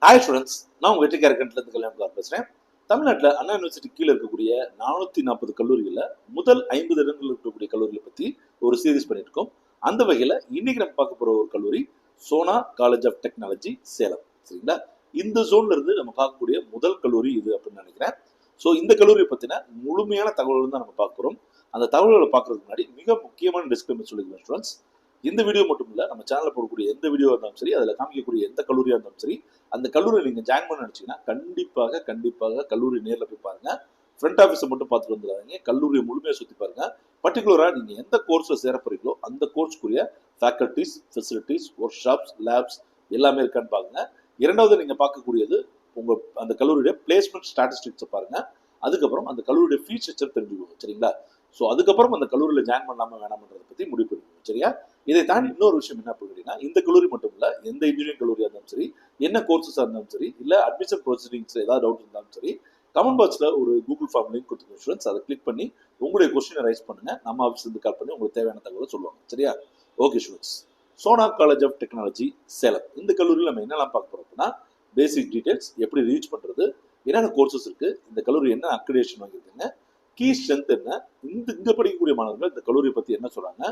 Hi students, நான் உங்கள் வெற்றி கேரக்டர்லேருந்து கல்யாணம் பேசுகிறேன். தமிழ்நாட்டில் அண்ணா யூனிவர்சிட்டி கீழே இருக்கக்கூடிய 440 கல்லூரிகளில் முதல் 50 இடங்களில் இருக்கக்கூடிய கல்லூரிகளை பற்றி ஒரு சீரீஸ் பண்ணியிருக்கோம். அந்த வகையில் இன்னைக்கு நம்ம பார்க்க போகிற ஒரு கல்லூரி Sona college of technology Salem. சரிங்களா? இந்த ஜோன்ல இருந்து நம்ம பார்க்கக்கூடிய முதல் கல்லூரி இது அப்படின்னு நினைக்கிறேன். ஸோ இந்த கல்லூரியை பற்றின முழுமையான தகவல்கள் தான் நம்ம பார்க்க போகிறோம். அந்த தகவல்களை பார்க்கறதுக்கு முன்னாடி மிக முக்கியமான டிஸ்கிளைமர் சொல்லிக்கிறேன் ஸ்டூடெண்ட்ஸ். இந்த வீடியோ மட்டும் இல்லை, நம்ம சேனலில் போடக்கூடிய எந்த வீடியோ இருந்தாலும் சரி, அதில் காமிக்கக்கூடிய எந்த கல்லூரியாக இருந்தாலும் சரி, அந்த கல்லூரியில் நீங்கள் ஜாயின் பண்ண நினச்சிங்கன்னா கண்டிப்பாக கல்லூரி நேரில் போய் பாருங்க. ஃப்ரண்ட் ஆஃபீஸை மட்டும் பார்த்துட்டு வந்துடாதீங்க, கல்லூரியை முழுமையாக சுற்றி பாருங்க. பர்டிகுலராக நீங்கள் எந்த கோர்ஸில் சேர போறீங்களோ அந்த கோர்ஸ்க்குரிய faculties, facilities, workshops, labs எல்லாமே இருக்கான்னு பாருங்க. இரண்டாவது நீங்கள் பார்க்கக்கூடியது உங்கள் அந்த கல்லூரியுடைய பிளேஸ்மெண்ட் ஸ்டாட்டிஸ்டிக்ஸை பாருங்க. அதுக்கப்புறம் அந்த கல்லூரியுடைய ஃபீஸ் ஸ்ட்ரக்சர் தெரிஞ்சுக்கோங்க. சரிங்களா? ஸோ அதுக்கப்புறம் அந்த கல்லூரியில் ஜாயின் பண்ணலாமா வேணாமன்றதை பற்றி முடிவு பண்ணிக்கோங்க. சரியா? இதை தாண்டி இன்னொரு விஷயம் என்ன அப்படின்னா, இந்த கல்லூரி மட்டும் இல்லை, எந்த இன்ஜினியரிங் கல்லூரியாக இருந்தாலும் சரி, என்ன கோர்சஸாக இருந்தாலும் சரி, இல்லை அட்மிஷன் ப்ரொசீடிங்ஸ் ஏதாவது டவுட் இருந்தாலும் சரி, கமெண்ட் பாக்ஸில் ஒரு கூகுள் ஃபார்ம் லிங்க் கொடுத்துருக்கோம் ஸ்டூடெண்ட்ஸ். அதை கிளிக் பண்ணி உங்களுடைய கொஸ்டினை ரைஸ் பண்ணுங்க. நம்ம ஆஃபீஸ்லேருந்து கால் பண்ணி உங்களுக்கு தேவையான தகவலை சொல்லுவாங்க. சரியா? Okay students, Sona college of technology Salem இந்த கல்லூரியில் நம்ம என்னெல்லாம் பார்க்க போறோம் அப்படின்னா, பேசிக் டீடைல்ஸ், எப்படி ரீச் பண்ணுறது, என்னென்ன கோர்சஸ் இருக்குது, இந்த கல்லூரி என்ன அக்ரிடேஷன் வாங்கியிருக்காங்க, கீ ஸ்ட்ரென்த் என்ன, இங்கே படிக்கக்கூடிய மாணவர்கள் இந்த கல்லூரியை பற்றி என்ன சொல்கிறாங்க,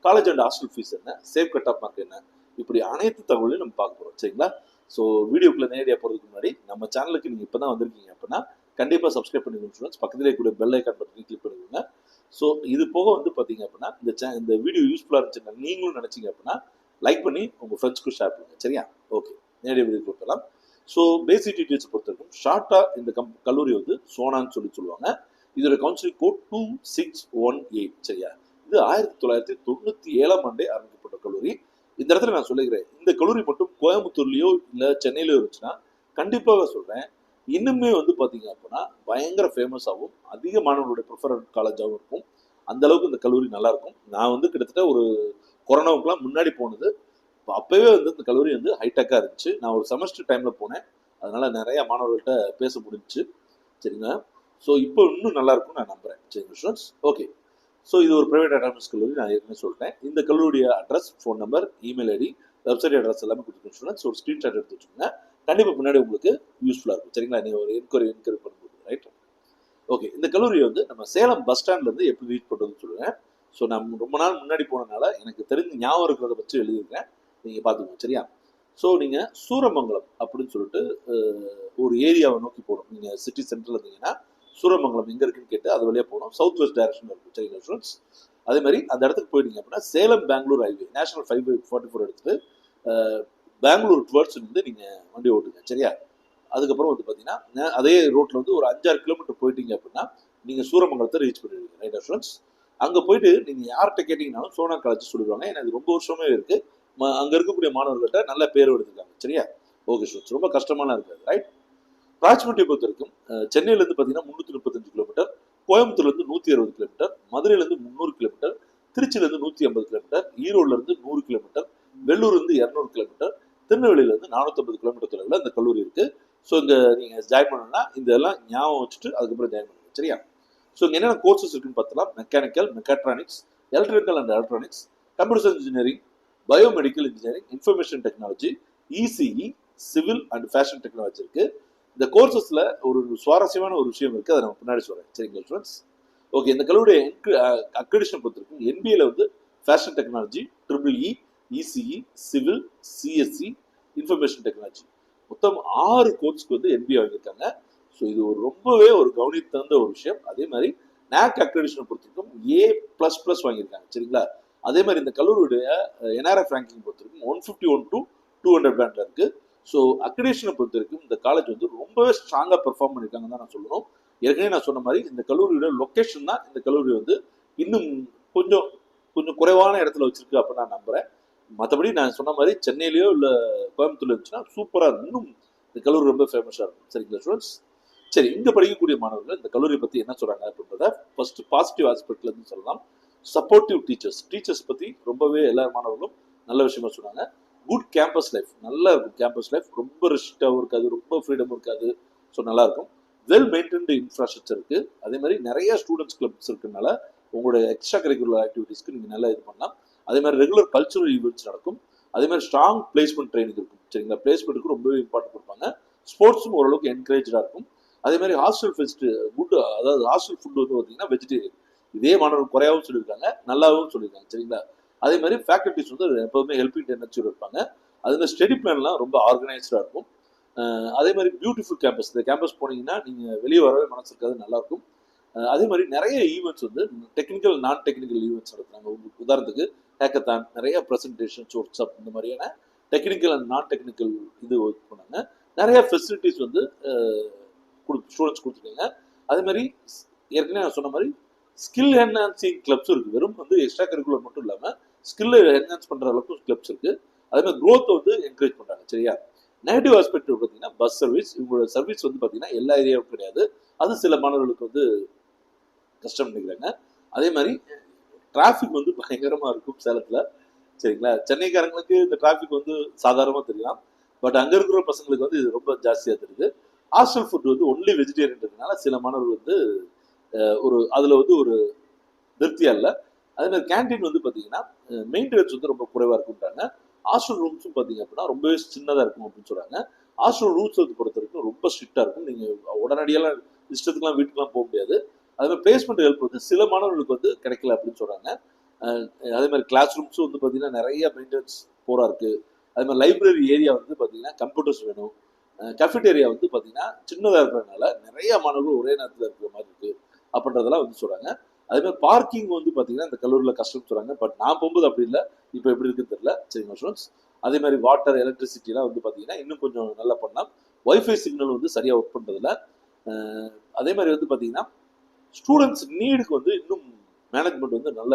காலேஜ் அண்ட் ஹாஸ்டல் ஃபீஸ் என்ன, சேஃப் கட் ஆஃப் மார்க் என்ன, இப்படி அனைத்து தகவலையும் நம்ம பார்க்க போகிறோம். சரிங்களா? ஸோ வீடியோக்குள்ள நேரடியாக போகிறதுக்கு முன்னாடி நம்ம சேனலுக்கு நீங்கள் இப்போ தான் வந்திருக்கீங்க அப்படின்னா கண்டிப்பாக சப்ஸ்கிரைப் பண்ணிக்கணும் ஸ்டூடெண்ட்ஸ். பக்கத்திலே கூட பெல் ஐக்கான் பட்டனை கிளிக் பண்ணிக்கோங்க. ஸோ இது போக பார்த்தீங்க அப்படின்னா இந்த வீடியோ யூஸ்ஃபுல்லாக இருந்துச்சுன்னா நீங்களும் நினச்சிங்க அப்படின்னா லைக் பண்ணி உங்கள் ஃப்ரெண்ட்ஸ்க்கு ஷேர் பண்ணுங்க. சரியா? ஓகே, நேரடியாக வீடியோ கொடுக்கலாம். ஸோ பேசிக் டீட்டெயில்ஸ் பொறுத்த வரைக்கும் ஷார்ட்டாக இந்த கல்லூரி சோனான்னு சொல்லுவாங்க. இதோட கவுன்சிலிங் கோட் 2618. சரியா? இது 1997 ஆரம்பிக்கப்பட்ட கல்லூரி. இந்த இடத்துல நான் சொல்லுகிறேன், இந்த கல்லூரி மட்டும் கோயம்புத்தூர்லயோ இல்லை சென்னையிலயோ இருந்துச்சுன்னா கண்டிப்பாக சொல்றேன், இன்னுமே பார்த்தீங்க அப்படின்னா பயங்கர ஃபேமஸ் ஆகும், அதிக மாணவர்களுடைய ப்ரிஃபரட் காலேஜாகவும் இருக்கும். அந்த அளவுக்கு இந்த கல்லூரி நல்லா இருக்கும். நான் கிட்டத்தட்ட ஒரு கொரோனாவுக்குலாம் முன்னாடி போனது. அப்பவே இந்த கல்லூரி ஹைடெக்காக இருந்துச்சு. நான் ஒரு செமஸ்டர் டைம்ல போனேன், அதனால நிறைய மாணவர்கள்ட்ட பேச முடிஞ்சுச்சு. சரிங்க? ஸோ இப்போ இன்னும் நல்லா இருக்கும்னு நான் நம்புறேன். சரிங்க ஸ்டூடெண்ட்ஸ்? ஓகே, ஸோ இது ஒரு பிரைவேட் அட்டானமஸ் கல்லூரி, நான் ஏற்கனவே சொல்லிட்டேன். இந்த கல்லூரியுடைய address, phone number, email ID, website address எல்லாமே கொடுத்துருக்கோம் ஸ்டூடெண்ட்ஸ். ஒரு ஸ்க்ரீன்ஷாட் எடுத்து வச்சுக்கோங்க, கண்டிப்பாக பின்னாடி உங்களுக்கு யூஸ்ஃபுல்லாக இருக்கும். சரிங்களா? நீங்கள் ஒரு என்கொயரி பண்ணும்போது. ரைட்? ஓகே, இந்த கல்லூரி நம்ம சேலம் பஸ் ஸ்டாண்ட்லேருந்து எப்படி ரீச் பண்ணுறதுன்னு சொல்லுவேன். ஸோ நான் ரொம்ப நாள் முன்னாடி போனதுனால எனக்கு தெரிஞ்சு ஞாபகம் இருக்கிறத வச்சு எழுதியிருக்கேன், நீங்கள் பார்த்துக்கோங்க. சரியா? ஸோ நீங்கள் சூரமங்கலம் அப்படின்னு சொல்லிட்டு ஒரு ஏரியாவை நோக்கி போகணும். நீங்கள் சிட்டி சென்டரில் இருந்தீங்கன்னா சூரமங்கலம் எங்கே இருக்குன்னு கேட்டு அது வழியாக போகணும். சவுத் வெஸ்ட் டைரக்ஷன் இருக்கும். சரிங்களா ஸ்டூடெண்ட்ஸ்? அதே மாதிரி அந்த இடத்துக்கு போயிட்டீங்க அப்படின்னா சேலம் பெங்களூர் ஹைவே நேஷனல் 544 எடுத்துட்டு பெங்களூர் டுவர்ட்ஸ் நீங்கள் வண்டி ஓட்டுங்க. சரியா? அதுக்கப்புறம் பார்த்தீங்கன்னா அதே ரோட்டில் ஒரு 5-6 கிலோமீட்டர் போயிட்டீங்க அப்படின்னா நீங்கள் சூரமங்கலத்தை ரீச் பண்ணிடுவீங்க. ரைட்டா ஸ்டூடெண்ட்ஸ்? அங்கே போயிட்டு நீங்கள் யார்கிட்ட கேட்டிங்கனாலும் சோனா காலேஜ் சொல்லிடுவாங்க. ஏன்னா இது ரொம்ப வருஷமே இருக்குது. அங்கே இருக்கக்கூடிய மாணவர்கள்ட்ட நல்ல பேர் எடுத்துருக்காங்க. சரியா? ஓகே ஸ்டூடெண்ட்ஸ், ரொம்ப கஷ்டமாலாம் இருக்காது. ரைட்? ராஜ்மண்டியை பொறுத்த வரைக்கும் சென்னையிலேருந்து பார்த்தீங்கன்னா 335 கிலோமீட்டர், கோயம்புத்தூர்லேருந்து 160 கிலோமீட்டர், மதுரையிலேருந்து 300 கிலோமீட்டர், திருச்சியிலேருந்து 150 கிலோமீட்டர், ஈரோடுலேருந்து 100 கிலோமீட்டர், வெள்ளூர்லேருந்து 200 கிலோமீட்டர், திருநெல்வேலியிலேருந்து 450 கிலோமீட்டர் தொலைவில் இந்த கல்லூரி இருக்குது. ஸோ இங்கே நீங்கள் ஜாயின் பண்ணணும்னா இதெல்லாம் ஞாபகம் வச்சுட்டு அதுக்கப்புறம் ஜாயின் பண்ணுங்க. சரியா? ஸோ இங்கே என்னென்ன கோர்சஸ் இருக்குன்னு பார்த்தலாம். Mechanical, mechatronics, electrical and electronics, computer engineering, biomedical engineering, information technology, ECE, civil and fashion technology இருக்குது. இந்த கோர்சஸ்ல ஒரு சுவாரஸ்யமான ஒரு விஷயம் இருக்கு, அதை நம்ம பின்னாடி சொல்றேன். சரிங்களா ஸ்டூடெண்ட்ஸ்? ஓகே, இந்த கல்லூரிய அக்ரிடேஷன் பொறுத்திருக்கும் என்பிஏல fashion technology, EEE, ECE, civil, CSC, information technology, மொத்தம் 6 கோர்ஸ்க்கு என்பிஏ வாங்கியிருக்காங்க. ஸோ இது ரொம்பவே ஒரு கவனித்தந்த ஒரு விஷயம். அதே மாதிரி NAC அக்ரிடேஷன் பொறுத்திருக்கும் A++ வாங்கியிருக்காங்க. சரிங்களா? அதே மாதிரி இந்த கல்லூரியுடைய NRF ரேங்கிங் பொறுத்திருக்கும் 151 to 200 பேண்ட்ல இருக்கு. ஸோ அக்ரிடேஷனை பொறுத்த வரைக்கும் இந்த காலேஜ் ரொம்பவே ஸ்ட்ராங்காக பெர்ஃபார்ம் பண்ணியிருக்காங்கன்னு தான் நான் சொல்லணும். ஏற்கனவே நான் சொன்ன மாதிரி இந்த கல்லூரியோட லொக்கேஷன் தான் இந்த கல்லூரி இன்னும் கொஞ்சம் கொஞ்சம் குறைவான இடத்துல வச்சிருக்கு அப்படின்னு நான் நம்புறேன். மற்றபடி நான் சொன்ன மாதிரி சென்னையிலையோ இல்லை கோயம்புத்தூர்ல இருந்துச்சுன்னா சூப்பராக இருக்கும், இன்னும் இந்த கல்லூரி ரொம்ப ஃபேமஸாக இருக்கும். சரிங்களா ஸ்டூடெண்ட்ஸ்? சரி, இங்கே படிக்கக்கூடிய மாணவர்கள் இந்த கல்லூரி பற்றி என்ன சொல்கிறாங்க அப்படின்றத ஃபர்ஸ்ட் பாசிட்டிவ் ஆஸ்பெக்ட்லேருந்து சொல்லலாம். சப்போர்ட்டிவ் டீச்சர்ஸ் பற்றி ரொம்பவே எல்லா மாணவர்களும் நல்ல விஷயமா சொன்னாங்க. குட் கேம்பஸ் லைஃப், நல்லா இருக்கும். கேம்பஸ் லைஃப் ரொம்ப ரெஸ்ட்ரிக்டாகவும் இருக்காது, ரொம்ப ஃப்ரீடமும் இருக்காது. ஸோ நல்லா இருக்கும். வெல் மெயின்டைன்டு இன்ஃப்ராஸ்ட்ரக்சர் இருக்குது. அதே மாதிரி நிறைய ஸ்டூடெண்ட்ஸ் கிளப்ஸ் இருக்குனால உங்களோட எக்ஸ்ட்ரா கரிக்குலர் ஆக்டிவிட்டீஸ்க்கு நீங்கள் நல்லா இது பண்ணலாம். அதே மாதிரி ரெகுலர் கல்ச்சுரல் ஈவெண்ட்ஸ் நடக்கும். அதே மாதிரி ஸ்ட்ராங் பிளேஸ்மெண்ட் ட்ரைனிங் இருக்கும். சரிங்களா? பிளேஸ்மெண்ட்டுக்கு ரொம்பவே இம்பார்ட்டன்ட் கொடுப்பாங்க. ஸ்போர்ட்ஸும் ஓரளவுக்கு என்கரேஜாக இருக்கும். அதே மாதிரி ஹாஸ்டல் ஃபெஸ்ட்டு ஃபுட்டு, அதாவது ஹாஸ்டல் ஃபுட்டு வந்து பார்த்தீங்கன்னா வெஜிடேரியன். இதே மாணவர்கள் குறையாகவும் சொல்லியிருக்காங்க, நல்லாவும் சொல்லியிருக்காங்க. சரிங்களா? அதே மாதிரி ஃபேக்கல்ட்டிஸ் வந்து எப்போதுமே ஹெல்பிங் டெண்டன்சியோட இருப்பாங்க. அதே மாதிரி ஸ்டடி பிளான்லாம் ரொம்ப ஆர்கனைஸ்டாக இருக்கும். அதே மாதிரி பியூட்டிஃபுல் கேம்பஸ். இந்த கேம்பஸ் போனீங்கன்னா நீங்கள் வெளியே வரவே மனசு இருக்காது, நல்லாயிருக்கும். அதே மாதிரி நிறைய ஈவெண்ட்ஸ் வந்து டெக்னிக்கல் நான் டெக்னிக்கல் ஈவெண்ட்ஸ் நடத்துறாங்க. உதாரணத்துக்கு ஹேக்கத்தான், நிறைய ப்ரெசன்டேஷன்ஸ், ஒர்க் ஷாப், இந்த மாதிரியான டெக்னிக்கல் அண்ட் நான் டெக்னிக்கல் இது ஒர்க் பண்ணாங்க. நிறைய ஃபெசிலிட்டிஸ் வந்து ஸ்டூடெண்ட்ஸ் கொடுத்துருக்காங்க. அதே மாதிரி ஏற்கனவே நான் சொன்ன மாதிரி ஸ்கில் என்ஹான்சிங் கிளப்ஸும் இருக்குது. வெறும் வந்து எக்ஸ்ட்ரா கரிக்குலர் மட்டும் இல்லாமல் ஸ்கில்லை என்ஹான்ஸ் பண்ணுற அளவுக்கு கிளப்ஸ் இருக்குது. அதே மாதிரி க்ரோத்தை வந்து என்கரேஜ் பண்ணுறாங்க. சரியா? நெகட்டிவ் ஆஸ்பெக்ட் பார்த்தீங்கன்னா பஸ் சர்வீஸ். இவங்களோட சர்வீஸ் வந்து பார்த்தீங்கன்னா எல்லா ஏரியாவும் கிடையாது. அது சில மாணவர்களுக்கு வந்து கஷ்டம் நினைக்கிறாங்க. அதே மாதிரி டிராஃபிக் வந்து பயங்கரமாக இருக்கும் சேலத்தில். சரிங்களா? சென்னைக்காரங்களுக்கு இந்த டிராஃபிக் வந்து சாதாரணமாக தெரியலாம். பட் அங்கே இருக்கிற பசங்களுக்கு வந்து இது ரொம்ப ஜாஸ்தியாக தெரியுது. ஹாஸ்டல் ஃபுட் வந்து ஒன்லி வெஜிடேரியன்றதுனால சில மாணவர்கள் வந்து ஒரு அதில் வந்து ஒரு திருப்தியாக இல்லை. அதே மாதிரி கேன்டீன் வந்து பார்த்தீங்கன்னா மெயின்டெனன்ஸ் வந்து ரொம்ப குறைவாக இருக்குன்றாங்க. ஹாஸ்டல் ரூம்ஸும் பார்த்தீங்க அப்படின்னா ரொம்பவே சின்னதாக இருக்கும் அப்படின்னு சொல்கிறாங்க. ஹாஸ்டல் ரூம்ஸ் வந்து பொறுத்த வரைக்கும் ரொம்ப ஸ்ட்ரிக்டாக இருக்கும். நீங்கள் உடனடியெல்லாம் இஷ்டத்துக்குலாம் வீட்டுக்குலாம் போக முடியாது. அதே மாதிரி பிளேஸ்மெண்ட் ஹெல்ப் வந்து சில மாணவர்களுக்கு வந்து கிடைக்கல அப்படின்னு சொல்கிறாங்க. அதே மாதிரி கிளாஸ் ரூம்ஸும் வந்து பார்த்தீங்கன்னா நிறைய மெயின்டெனன்ஸ் போராக இருக்குது. அதே மாதிரி லைப்ரரி ஏரியா வந்து பார்த்தீங்கன்னா கம்ப்யூட்டர்ஸ் வேணும். கஃபிட்டேரியா வந்து பார்த்தீங்கன்னா சின்னதாக இருக்கிறதுனால நிறைய மாணவர்கள் ஒரே நேரத்தில் இருக்கிற மாதிரி இருக்குது அப்படின்றதெல்லாம் வந்து சொல்கிறாங்க. அதே மாதிரி பார்க்கிங் வந்து பார்த்தீங்கன்னா இந்த கல்லூரியில் கஷ்டம்னு சொல்கிறாங்க. பட் நான் போகும்போது அப்படி இல்லை, இப்போ எப்படி இருக்குன்னு தெரியல. சரிங்க ஸ்டூடெண்ட்ஸ். அதே மாதிரி வாட்டர், எலக்ட்ரிசிட்டிலாம் வந்து பார்த்தீங்கன்னா இன்னும் கொஞ்சம் நல்லா பண்ணலாம். ஒய்ஃபை சிக்னல் வந்து சரியாக ஒர்க் பண்ணுறதில்ல. அதே மாதிரி வந்து பார்த்தீங்கன்னா ஸ்டூடெண்ட்ஸ் நீடுக்கு வந்து இன்னும் மேனேஜ்மெண்ட் வந்து நல்ல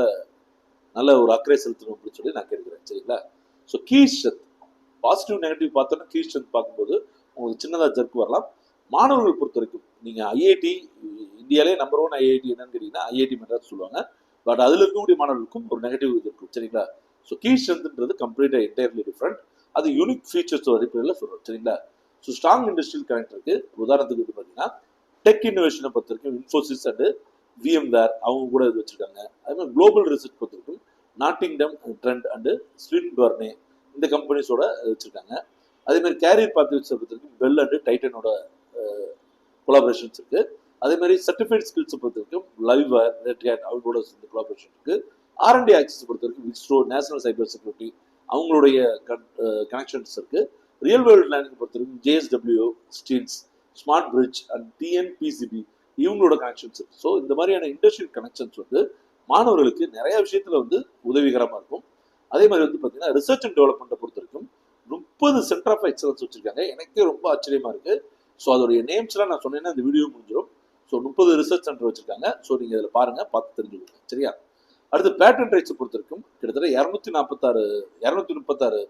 நல்ல ஒரு அக்கறை செலுத்தணும் அப்படின்னு சொல்லி நான் கேட்குறேன். சரிங்களா? So key strength, positive negative பார்த்தோன்னா கீ ஸ்ட்ரென்த் பார்க்கும்போது உங்களுக்கு சின்னதாக ஜர்க்கு வரலாம். மாணவர்கள் பொறுத்த வரைக்கும் நீங்கள் ஐஐடி, இந்தியாவிலே நம்பர் 1 ஐஐடி என்னன்னு கேட்டிங்கன்னா ஐஐடி மெட்ராஸ் சொல்லுவாங்க. பட் அதில் இருக்கக்கூடிய மாணவர்களுக்கும் ஒரு நெகட்டிவ் இது இருக்கும். சரிங்களா? ஸோ கீ ஸ்ட்ரென்த்ன்றது கம்ப்ளீட்டாக என்டையர்லி டிஃப்ரெண்ட். அது யூனிக் ஃபீச்சர்ஸ் அடிப்படையில் சொல்கிறோம். சரிங்களா? ஸோ ஸ்ட்ராங் இண்டஸ்ட்ரியல் கனெக்ட் இருக்குது. உதாரணத்துக்கு வந்து பார்த்தீங்கன்னா டெக் இன்னோவேஷனை பொறுத்த வரைக்கும் இன்ஃபோசிஸ் அண்டு VMware அவங்க கூட இது வச்சுருக்காங்க. அதே மாதிரி குளோபல் ரிசர்ச் பொறுத்த வரைக்கும் நாட்டிங்டம் ட்ரெண்ட் அண்டு ஸ்வின்பர்னே இந்த கம்பெனிஸோட வச்சுருக்காங்க. அதே மாதிரி கேரியர் பாத்வேஸை பொறுத்த வரைக்கும் பெல் அண்டு டைட்டனோட கொலாபரேஷன்ஸ் இருக்குது. அதே மாதிரி சர்டிஃபைட் ஸ்கில்ஸை பொறுத்த வரைக்கும் லைவ்வேர், ரெட் ஹேட் அவங்களோட இந்த கொலாபரேஷன் இருக்குது. R&D ஆக்சஸ் பொறுத்த வரைக்கும் விஸ்ரோ, நேஷனல் சைபர் செக்யூரிட்டி அவங்களுடைய கனெக்ஷன்ஸ் இருக்குது. ரியல் வேர்ல்டு லேர்னிங் பொறுத்த வரைக்கும் JSW, steels, smart bridge and TNPCB இவங்களோட கனெக்ஷன்ஸ் இருக்குது. ஸோ இந்த மாதிரியான இண்டஸ்ட்ரியல் கனெக்ஷன்ஸ் வந்து மாணவர்களுக்கு நிறைய விஷயத்தில் வந்து உதவிகரமாக இருக்கும். அதே மாதிரி வந்து பார்த்தீங்கன்னா ரிசர்ச் அண்ட் டெவலப்மெண்ட்டை பொறுத்த வரைக்கும் 30 சென்டர் ஆஃப் எக்ஸலன்ஸ் வச்சுருக்காங்க. எனக்கே ரொம்ப ஆச்சரியமாக இருக்குது. ஸோ அதோடைய நேம்ஸ்லாம் நான் சொன்னேன்னா இந்த வீடியோ முடிஞ்சிடும். ஸோ 30 ரிசர்ச் சென்டர் வச்சுருக்காங்க. ஸோ நீங்கள் இதில் பாருங்கள், பார்த்து தெரிஞ்சுக்கோங்க. சரியா? அடுத்து பேட்டன்ட் ரைட்ஸை பொறுத்த வரைக்கும் கிட்டத்தட்ட 236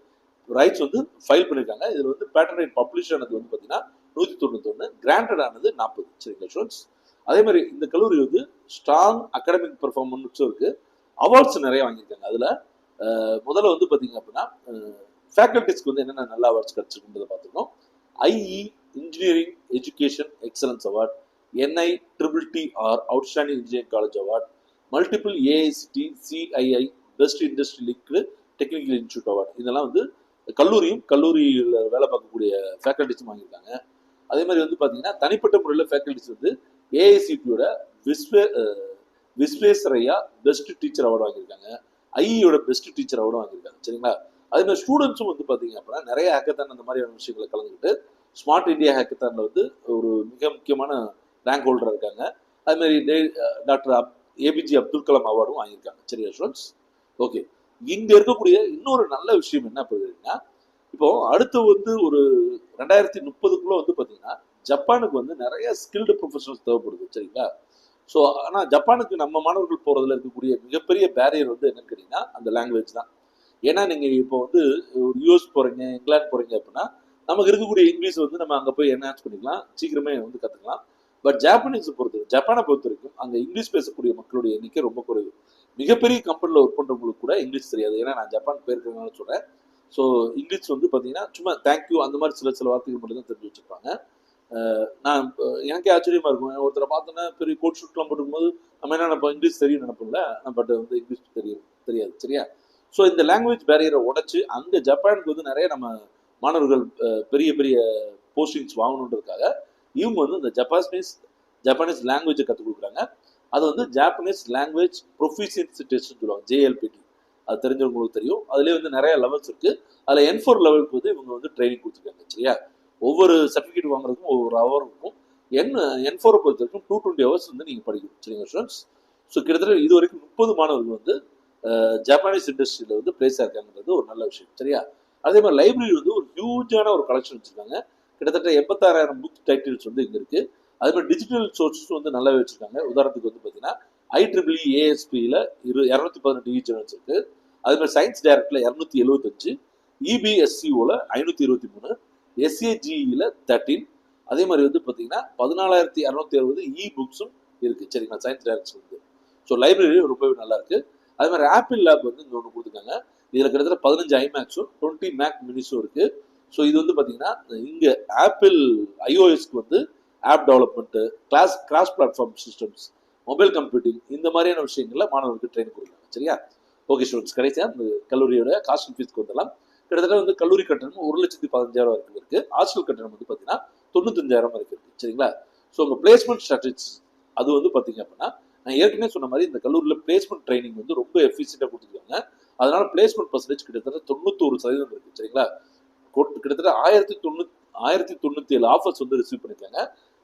ரைட்ஸ் வந்து ஃபைல் பண்ணியிருக்காங்க. இதில் வந்து பேட்டன்ட் ரைட் பப்ளிஷ் ஆனது வந்து பார்த்தீங்கன்னா 191, கிராண்டட் ஆனது 40. சரிங்களா ஸ்டூடெண்ட்ஸ்? அதே மாதிரி இந்த கல்லூரி வந்து ஸ்ட்ராங் அகாடமிக் பெர்ஃபார்மன்ஸும் இருக்குது. அவார்ட்ஸ் நிறைய வாங்கியிருக்காங்க. அதில் முதல்ல வந்து பார்த்தீங்க அப்படின்னா ஃபேக்கல்டிஸ்க்கு வந்து என்னென்ன நல்ல அவார்ட்ஸ் கிடச்சிருக்குன்றதை பார்த்துருக்கோம். IE engineering education excellence award, NITTR outstanding engineering college award, multiple AICT CII best industry linked technical institute award. இதெல்லாம் வந்து கல்லூரியில் வேலை பார்க்கக்கூடிய ஃபேக்கல்டிஸும் வாங்கியிருக்காங்க. அதே மாதிரி வந்து பார்த்தீங்கன்னா தனிப்பட்ட முறையில் ஃபேக்கல்டிஸ் வந்து AICTயோட விஸ்வேஸ்வரையா பெஸ்ட் டீச்சர் அவார்டு வாங்கியிருக்காங்க. IEயோட பெஸ்ட் டீச்சர் அவார்டு வாங்கியிருக்காங்க. சரிங்களா? அதே மாதிரி ஸ்டூடெண்ட்ஸும் வந்து பார்த்தீங்க அப்படின்னா நிறைய ஹேக்கத்தான் அந்த மாதிரியான விஷயங்களை கலந்துக்கிட்டு ஸ்மார்ட் இந்தியா ஹேக்கத்தானில் வந்து ஒரு மிக முக்கியமான ரேங்க் ஹோல்டராக இருக்காங்க. அதே மாதிரி டாக்டர் APJ அப்துல் கலாம் அவார்டும் வாங்கியிருக்காங்க. சரியா ஸ்டூடெண்ட்ஸ்? ஓகே. இங்கே இருக்கக்கூடிய இன்னொரு நல்ல விஷயம் என்ன அப்படின்னா, இப்போ அடுத்து வந்து ஒரு 2030 வந்து பார்த்தீங்கன்னா ஜப்பானுக்கு வந்து நிறைய ஸ்கில்டு ப்ரொஃபஷனல்ஸ் தேவைப்படுது. சரிங்களா? ஸோ ஆனால் ஜப்பானுக்கு நம்ம மாணவர்கள் போகிறதுல இருக்கக்கூடிய மிகப்பெரிய பேரியர் வந்து என்னன்னு கேட்டிங்கன்னா அந்த லாங்குவேஜ் தான். ஏன்னா நீங்கள் இப்போ வந்து US போகிறீங்க, இங்கிலாந்து போகிறீங்க அப்படின்னா நமக்கு இருக்கக்கூடிய இங்கிலீஷ் வந்து நம்ம அங்கே போய் என்ஹான்ஸ் பண்ணிக்கலாம், சீக்கிரமே வந்து கற்றுக்கலாம். பட் ஜப்பானை பொறுத்த வரைக்கும் அங்கே இங்கிலீஷ் பேசக்கூடிய மக்களுடைய எண்ணிக்கை ரொம்ப குறைவு. மிகப்பெரிய கம்பெனியில் ஒர்க் பண்ணுறவங்களுக்கு கூட இங்கிலீஷ் தெரியாது. ஏன்னா நான் ஜப்பான் போயிருக்கிறதுனால சொல்கிறேன். ஸோ இங்கிலீஷ் வந்து பார்த்தீங்கன்னா சும்மா தேங்க்யூ அந்த மாதிரி சில வார்த்தைகள் மட்டும் தான் தெரிஞ்சு வச்சுருப்பாங்க. நான் எனக்கே ஆச்சரியமாக இருக்கும். ஒருத்தரை பார்த்தோன்னா பெரிய கோட் ஷூட்லாம் போட்டுக்கும்போது நம்ம என்ன நினைப்போம், இங்கிலீஷ் தெரியும் நினைப்போம்ல. பட் வந்து இங்கிலீஷ் தெரியாது. சரியா? ஸோ இந்த லாங்குவேஜ் பேரியரை உடைச்சு அங்கே ஜப்பானுக்கு வந்து நிறைய நம்ம மாணவர்கள் பெரிய பெரிய போஸ்டிங்ஸ் வாங்கணுன்றதுக்காக இவங்க வந்து இந்த ஜப்பானீஸ் லாங்குவேஜை கற்றுக் கொடுக்குறாங்க. அது வந்து ஜாப்பனீஸ் லாங்குவேஜ் ப்ரொஃபிஷியன்சி டெஸ்ட்னு சொல்லுவாங்க, JLPT. அது தெரிஞ்சவங்களுக்கு தெரியும். அதுலேயே வந்து நிறைய லெவல்ஸ் இருக்குது. அதில் N4 லெவலுக்கு வந்து இவங்க வந்து ட்ரைனிங் கொடுத்துருக்காங்க. சரியா, ஒவ்வொரு சர்டிஃபிகேட் வாங்குறதுக்கும் ஒவ்வொரு ஹவர் இருக்கும். N4 பொறுத்த வரைக்கும் 220 ஹவர்ஸ் வந்து நீங்கள் படிக்கணும். சரிங்க ஸ்டூடெண்ட்ஸ். ஸோ கிட்டத்தட்ட இது வரைக்கும் 30 மாணவர்கள் வந்து ஜப்பானீஸ் இண்டஸ்ட்ரியில் வந்து பிளேஸ் ஆயிருக்காங்கிறது ஒரு நல்ல விஷயம். சரியா, அதே மாதிரி லைப்ரரி வந்து ஒரு ஹியூஜான ஒரு கலெக்ஷன் வச்சுருக்காங்க. கிட்டத்தட்ட 86,000 புக் டைட்டில்ஸ் வந்து இங்கே இருக்குது. அதே மாதிரி டிஜிட்டல் சோர்ஸஸ் வந்து நல்லாவே வச்சுருக்காங்க. உதாரணத்துக்கு வந்து பார்த்தீங்கன்னா IEEE ASPயில் 218 ஜேர்னல்ஸ் இருக்குது. அதே மாதிரி சயின்ஸ் டைரக்டில் 275, EBSCOவில் 523, SAGEயில் 13. அதே மாதிரி வந்து பார்த்தீங்கன்னா 14,260 புக்ஸும் இருக்குது. சரிங்களா, சயின்ஸ் டைரக்ட்ஸ் வந்து. ஸோ லைப்ரரி ரொம்பவே நல்லா இருக்கு. அதே மாதிரி ஆப்பிள் லேப் வந்து இங்கே ஒன்று கொடுத்துருக்காங்க. இதில் கிட்டத்தட்ட 15 iMacs-உம் 20 Mac Minis-உம் இருக்கு. ஸோ இது வந்து பார்த்தீங்கன்னா இங்கே ஆப்பிள் iOS-க்கு வந்து app development, cross platform systems, mobile computing, இந்த மாதிரியான விஷயங்கள்ல மாணவர்களுக்கு ட்ரைனிங் கொடுக்குறாங்க. சரியா, ஓகே ஸ்டூடெண்ட்ஸ். கடைசியாக இந்த கல்லூரியோட காஸ்ட் அண்ட் ஃபீஸ்க்கு வந்துடலாம். கிட்டத்தட்ட வந்து கல்லூரி கட்டணம் 1,15,000 வரைக்கும் இருக்கு. ஹாஸ்டல் கட்டணம் வந்து பார்த்தீங்கன்னா 95,000 வரைக்கும் இருக்கு. சரிங்களா, ஸோ உங்கள் பிளேஸ்மெண்ட் ஸ்ட்ராட்டஜிஸ் அது வந்து பார்த்தீங்க அப்படின்னா நான் ஏற்கனவே சொன்ன மாதிரி இந்த கல்லூரியில் பிளேஸ்மெண்ட் ட்ரைனிங் வந்து ரொம்ப எஃபிஷியண்டாக கொடுத்துருக்காங்க. அதனால பிளேஸ்மெண்ட் பர்சன்டேஜ் கிட்டத்தட்ட 91% இருக்கு. சரிங்களா, கிட்டத்தட்ட 1097 ஆஃபர்ஸ் வந்து ரிசீவ் பண்ணிருக்காங்க.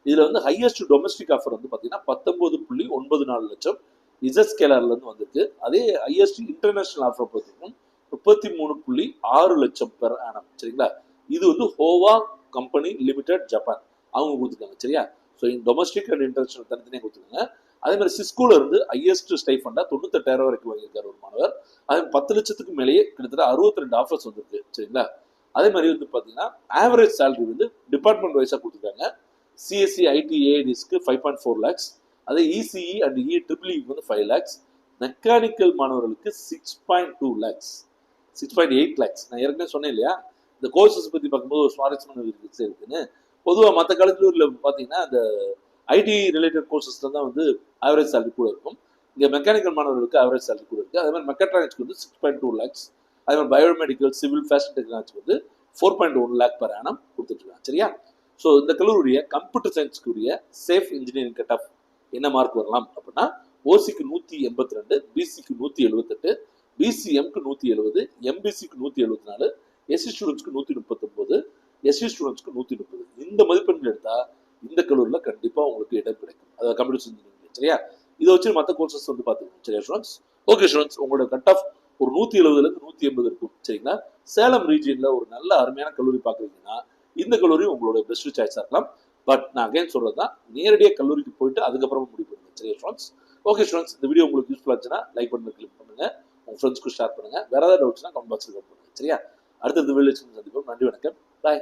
இதுல வந்து ஹையஸ்ட் டொமஸ்டிக் ஆஃபர் வந்து பார்த்தீங்கன்னா 19.94 லட்சம் இசஸ்கேலர்ல இருந்து வந்திருக்கு. அதே ஹையஸ்ட் இன்டர்நேஷனல் ஆஃபர் பார்த்தீங்கன்னா 33.6 லட்சம் பெர் ஆனம். சரிங்களா, இது வந்து ஹோவா கம்பெனி லிமிடெட் ஜப்பான் அவங்க கொடுத்துருக்காங்க. சரியா, ஸோ டொமஸ்டிக் அண்ட் இன்டர்நேஷனல் தனித்தனியாக கொடுத்துருக்காங்க. அதே மாதிரி சிஸ்கோல இருந்து ஹையஸ்ட் ஸ்டைஃபண்டா 98,000 வரைக்கும் வாங்கியிருக்காரு ஒரு மாணவர். அதே 10 லட்சத்துக்கு மேலேயே கிட்டத்தட்ட 62 ஆஃபர்ஸ் வந்துருக்கு. சரிங்களா, அதே மாதிரி வந்து பார்த்தீங்கன்னா ஆவரேஜ் சேலரி வந்து டிபார்ட்மெண்ட் வைஸாக கொடுத்துருக்காங்க. CSE IT AIDஸ்க்கு 5.4 lakhs, அதே ECE அண்ட் EEE வந்து 5 lakhs, மெக்கானிக்கல் மாணவர்களுக்கு 6.2 lakhs, 6.8 lakhs. நான் ஏற்கனவே சொன்னேன் இல்லையா, இந்த கோர்சஸ் பற்றி பார்க்கும்போது ஒரு சுவாரஸ்யமான இருக்குன்னு. பொதுவாக மற்ற கல்லூரியில் பார்த்தீங்கன்னா இந்த IT ரிலேட்டட் கோர்சஸ்ல தான் வந்து ஆவரேஜ் சேலரி கூட இருக்கும். இங்கே மெக்கானிக்கல் மாணவர்களுக்கு ஆவரேஜ் சேலரி கூட இருக்குது. அதே மாதிரி மெக்காட்ரானிக்ஸ்க்கு வந்து 6.2 lakhs, அதே மாதிரி பயோமெடிக்கல், சிவில், ஃபேஷன் டெக்னாலஜிக்கு வந்து 4.1 lakh per annum கொடுத்துட்ருக்காங்க. சரியா, ஸோ இந்த கல்லூரிய கம்ப்யூட்டர் சயின்ஸ்க்குரிய சேஃப் இன்ஜினியரிங் கட் ஆஃப் என்ன மார்க் வரலாம் அப்படின்னா OCக்கு 182, BCக்கு 178, BCMக்கு 170, MBCக்கு 174, SC ஸ்டூடெண்ட்ஸ்க்கு 139, SC ஸ்டூடெண்ட்ஸ்க்கு 130. இந்த மதிப்பெண்கள் எடுத்தால் இந்த கல்லூரியில் கண்டிப்பாக உங்களுக்கு இடம் கிடைக்கும், அதாவது கம்ப்யூட்டர் சயின்ஸ் இன்ஜினியரிங். சரியா, இதை வச்சு மற்ற கோர்சஸ் வந்து பார்த்துக்கணும். சரியா ஸ்டூடெண்ட்ஸ். ஓகே ஸ்டூடெண்ட்ஸ், உங்களோட கட் ஆஃப் ஒரு 170லேருந்து 180 இருக்கும். சரிங்களா, சேலம் ரீஜியனில் ஒரு நல்ல அருமையான கல்லூரி பார்க்குறீங்கன்னா இந்த கல்லூரி உங்களோட பெஸ்ட் சாய்ஸாக இருக்கலாம். பட் நான் அகைன் சொல்கிறது தான், நேரடியாக கல்லூரிக்கு போயிட்டு அதுக்கப்புறமா முடிவு பண்ணுங்க. சரியா ஸ்டூடெண்ட்ஸ். ஓகே ஸ்டூடெண்ட்ஸ், இந்த வீடியோ உங்களுக்கு யூஸ்ஃபுல்லாக இருந்துச்சுன்னா லைக் பண்ணி கிளிக் பண்ணுங்க, உங்கள் ஃப்ரெண்ட்ஸ்க்கு ஷேர் பண்ணுங்க. வேற ஏதாவது டவுட்ஸ்னா கமெண்ட் பாக்ஸில் கமெண்ட் பண்ணுங்க. சரியா, அடுத்தது வீடியோ சந்திப்போம். நன்றி, வணக்கம், பாய்.